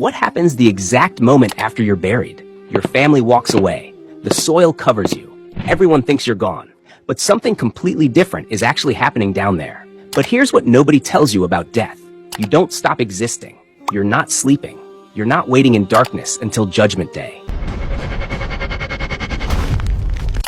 What happens the exact moment after you're buried? Your family walks away. The soil covers you. Everyone thinks you're gone. But something completely different is actually happening down there. But here's what nobody tells you about death. You don't stop existing. You're not sleeping. You're not waiting in darkness until Judgment Day.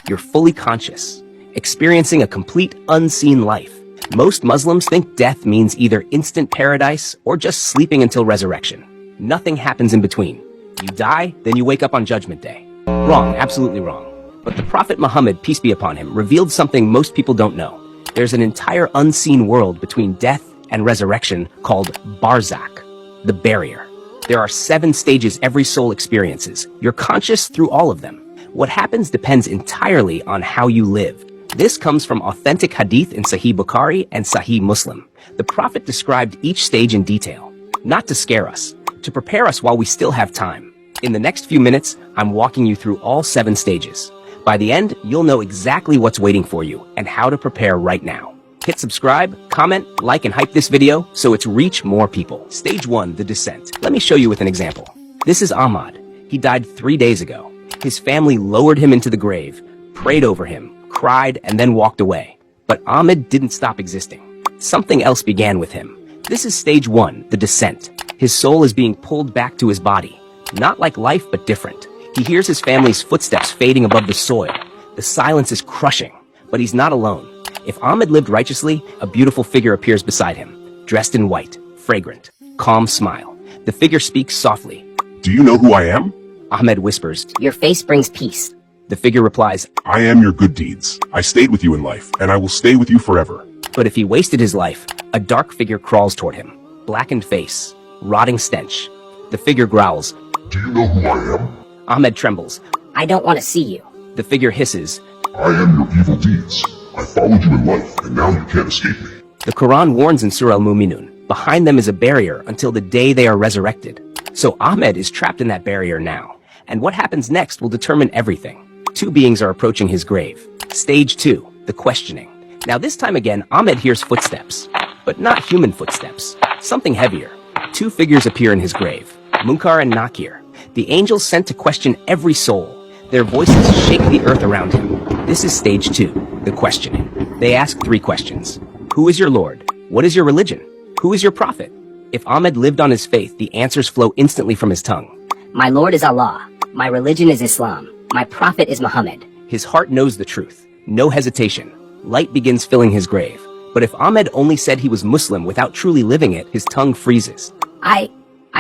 You're fully conscious, experiencing a complete unseen life. Most Muslims think death means either instant paradise or just sleeping until resurrection. Nothing happens in between. You die, then you wake up on Judgment Day. Wrong, absolutely wrong. But the Prophet Muhammad, peace be upon him, revealed something most people don't know. There's an entire unseen world between death and resurrection called Barzakh, the barrier. There are 7 stages every soul experiences. You're conscious through all of them. What happens depends entirely on how you live. This comes from authentic hadith in Sahih Bukhari and Sahih Muslim. The Prophet described each stage in detail, not to scare us, to prepare us while we still have time. In the next few minutes, I'm walking you through all 7 stages. By the end, you'll know exactly what's waiting for you and how to prepare right now. Hit subscribe, comment, like, and hype this video so it's reach more people. Stage 1, the descent. Let me show you with an example. This is Ahmad. He died 3 days ago. His family lowered him into the grave, prayed over him, cried, and then walked away. But Ahmed didn't stop existing. Something else began with him. This is stage 1, the descent. His soul is being pulled back to his body. Not like life, but different. He hears his family's footsteps fading above the soil. The silence is crushing, but he's not alone. If Ahmed lived righteously, a beautiful figure appears beside him, dressed in white, fragrant, calm smile. The figure speaks softly. Do you know who I am? Ahmed whispers. Your face brings peace. The figure replies, I am your good deeds. I stayed with you in life, and I will stay with you forever. But if he wasted his life, a dark figure crawls toward him. Blackened face, rotting stench. The figure growls. Do you know who I am? Ahmed trembles. I don't want to see you. The figure hisses. I am your evil deeds. I followed you in life, and now you can't escape me. The Quran warns in Surah Al-Mu'minun, behind them is a barrier until the day they are resurrected. So Ahmed is trapped in that barrier now. And what happens next will determine everything. 2 beings are approaching his grave. Stage 2, the questioning. Now this time again, Ahmed hears footsteps. But not human footsteps. Something heavier. 2 figures appear in his grave. Munkar and Nakir. The angels sent to question every soul. Their voices shake the earth around him. This is stage 2, the questioning. They ask 3 questions. Who is your Lord? What is your religion? Who is your prophet? If Ahmed lived on his faith, the answers flow instantly from his tongue. My Lord is Allah. My religion is Islam. My prophet is Muhammad. His heart knows the truth. No hesitation. Light begins filling his grave. But if Ahmed only said he was Muslim without truly living it, his tongue freezes. I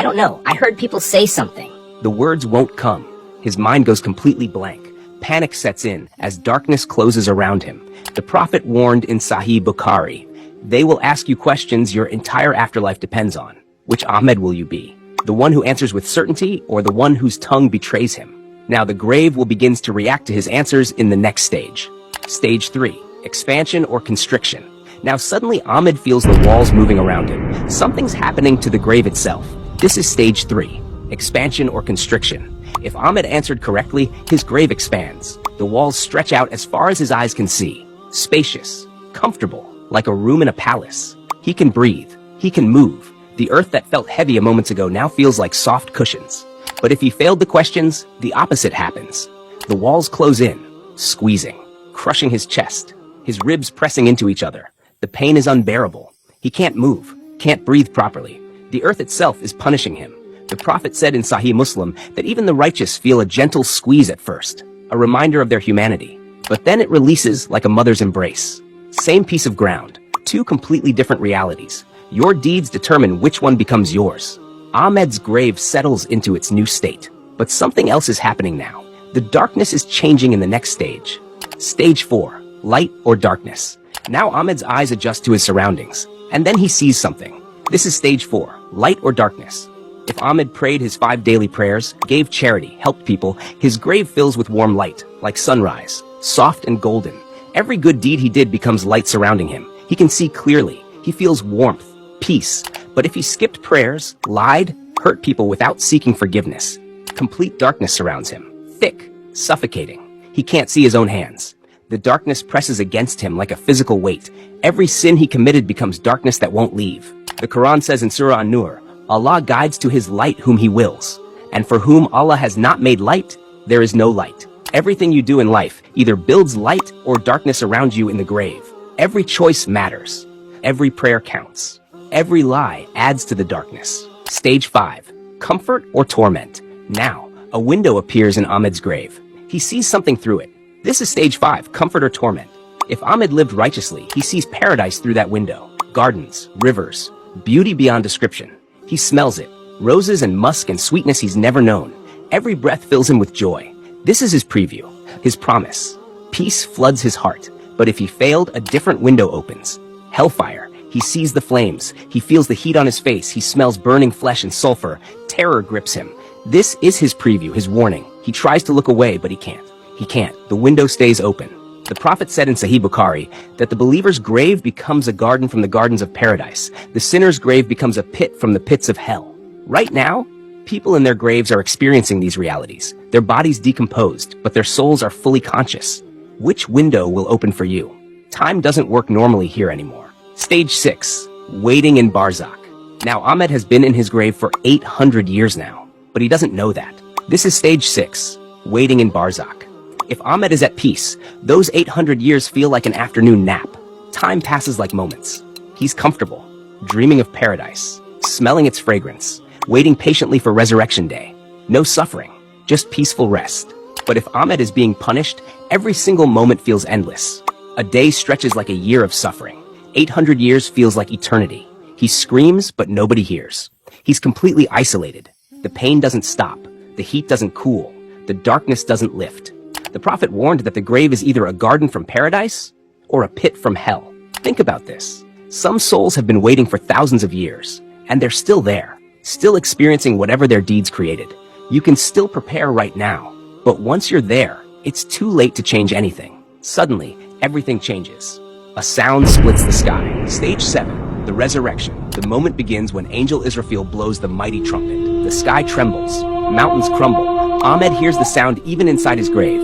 don't know. I heard people say something. The words won't come. His mind goes completely blank. Panic sets in as darkness closes around him. The Prophet warned in Sahih Bukhari, they will ask you questions your entire afterlife depends on. Which Ahmed will you be? The one who answers with certainty or the one whose tongue betrays him? Now the grave will begin to react to his answers in the next stage. Stage 3, expansion or constriction. Now suddenly Ahmed feels the walls moving around him. Something's happening to the grave itself. This is stage 3, expansion or constriction. If Ahmed answered correctly, his grave expands. The walls stretch out as far as his eyes can see. Spacious, comfortable, like a room in a palace. He can breathe. He can move. The earth that felt heavy a moment ago now feels like soft cushions. But if he failed the questions, the opposite happens. The walls close in, squeezing, crushing his chest, his ribs pressing into each other. The pain is unbearable. He can't move, can't breathe properly. The earth itself is punishing him. The Prophet said in Sahih Muslim that even the righteous feel a gentle squeeze at first, a reminder of their humanity. But then it releases like a mother's embrace. Same piece of ground, 2 completely different realities. Your deeds determine which one becomes yours. Ahmed's grave settles into its new state. But something else is happening now. The darkness is changing in the next stage. Stage 4, light or darkness. Now Ahmed's eyes adjust to his surroundings, and then he sees something. This is stage 4, light or darkness. If Ahmed prayed his 5 daily prayers, gave charity, helped people, his grave fills with warm light, like sunrise, soft and golden. Every good deed he did becomes light surrounding him. He can see clearly. He feels warmth, peace. But if he skipped prayers, lied, hurt people without seeking forgiveness, complete darkness surrounds him. Thick, suffocating. He can't see his own hands. The darkness presses against him like a physical weight. Every sin he committed becomes darkness that won't leave. The Quran says in Surah An-Nur, Allah guides to his light whom he wills, and for whom Allah has not made light, there is no light. Everything you do in life either builds light or darkness around you in the grave. Every choice matters. Every prayer counts. Every lie adds to the darkness. Stage 5. Comfort or torment. Now, a window appears in Ahmed's grave. He sees something through it. This is stage 5, comfort or torment. If Ahmed lived righteously, he sees paradise through that window. Gardens, rivers, beauty beyond description. He smells it. Roses and musk and sweetness he's never known. Every breath fills him with joy. This is his preview, his promise. Peace floods his heart, but if he failed, a different window opens. Hellfire. He sees the flames. He feels the heat on his face. He smells burning flesh and sulfur. Terror grips him. This is his preview, his warning. He tries to look away, but he can't. He can't. The window stays open. The Prophet said in Sahih Bukhari that the believer's grave becomes a garden from the gardens of paradise. The sinner's grave becomes a pit from the pits of hell. Right now, people in their graves are experiencing these realities. Their bodies decomposed, but their souls are fully conscious. Which window will open for you? Time doesn't work normally here anymore. Stage 6. Waiting in Barzakh. Now, Ahmed has been in his grave for 800 years now, but he doesn't know that. This is stage 6. Waiting in Barzakh. If Ahmed is at peace, those 800 years feel like an afternoon nap. Time passes like moments. He's comfortable, dreaming of paradise, smelling its fragrance, waiting patiently for resurrection day. No suffering, just peaceful rest. But if Ahmed is being punished, every single moment feels endless. A day stretches like a year of suffering. 800 years feels like eternity. He screams, but nobody hears. He's completely isolated. The pain doesn't stop. The heat doesn't cool. The darkness doesn't lift. The Prophet warned that the grave is either a garden from paradise or a pit from hell. Think about this. Some souls have been waiting for thousands of years, and they're still there, still experiencing whatever their deeds created. You can still prepare right now, but once you're there, it's too late to change anything. Suddenly, everything changes. A sound splits the sky. Stage 7, the resurrection. The moment begins when Angel Israfil blows the mighty trumpet. The sky trembles. Mountains crumble. Ahmed hears the sound even inside his grave.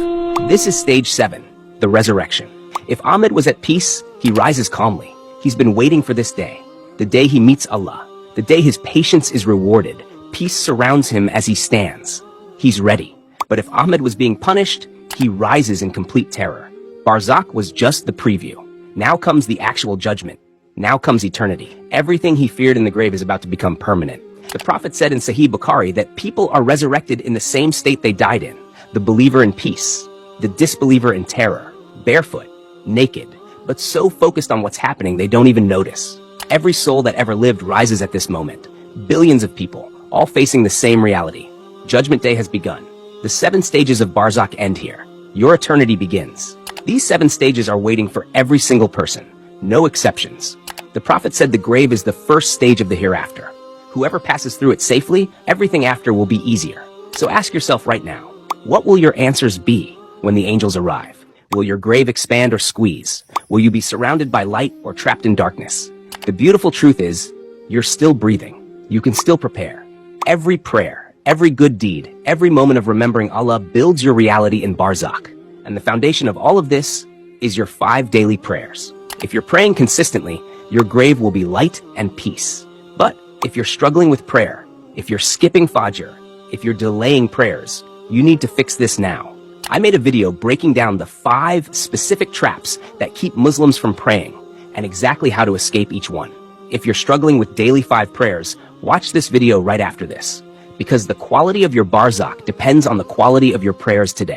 This is stage 7, the resurrection. If Ahmed was at peace, he rises calmly. He's been waiting for this day. The day he meets Allah. The day his patience is rewarded. Peace surrounds him as he stands. He's ready. But if Ahmed was being punished, he rises in complete terror. Barzakh was just the preview. Now comes the actual judgment. Now comes eternity. Everything he feared in the grave is about to become permanent. The Prophet said in Sahih Bukhari that people are resurrected in the same state they died in. The believer in peace, the disbeliever in terror, barefoot, naked, but so focused on what's happening they don't even notice. Every soul that ever lived rises at this moment. Billions of people, all facing the same reality. Judgment Day has begun. The 7 stages of Barzakh end here. Your eternity begins. These 7 stages are waiting for every single person. No exceptions. The Prophet said the grave is the first stage of the hereafter. Whoever passes through it safely, everything after will be easier. So ask yourself right now, what will your answers be when the angels arrive? Will your grave expand or squeeze? Will you be surrounded by light or trapped in darkness? The beautiful truth is, you're still breathing. You can still prepare. Every prayer, every good deed, every moment of remembering Allah builds your reality in Barzakh. And the foundation of all of this is your 5 daily prayers. If you're praying consistently, your grave will be light and peace. But if you're struggling with prayer, if you're skipping Fajr, if you're delaying prayers, you need to fix this now. I made a video breaking down the 5 specific traps that keep Muslims from praying and exactly how to escape each one. If you're struggling with daily 5 prayers, watch this video right after this, because the quality of your Barzakh depends on the quality of your prayers today.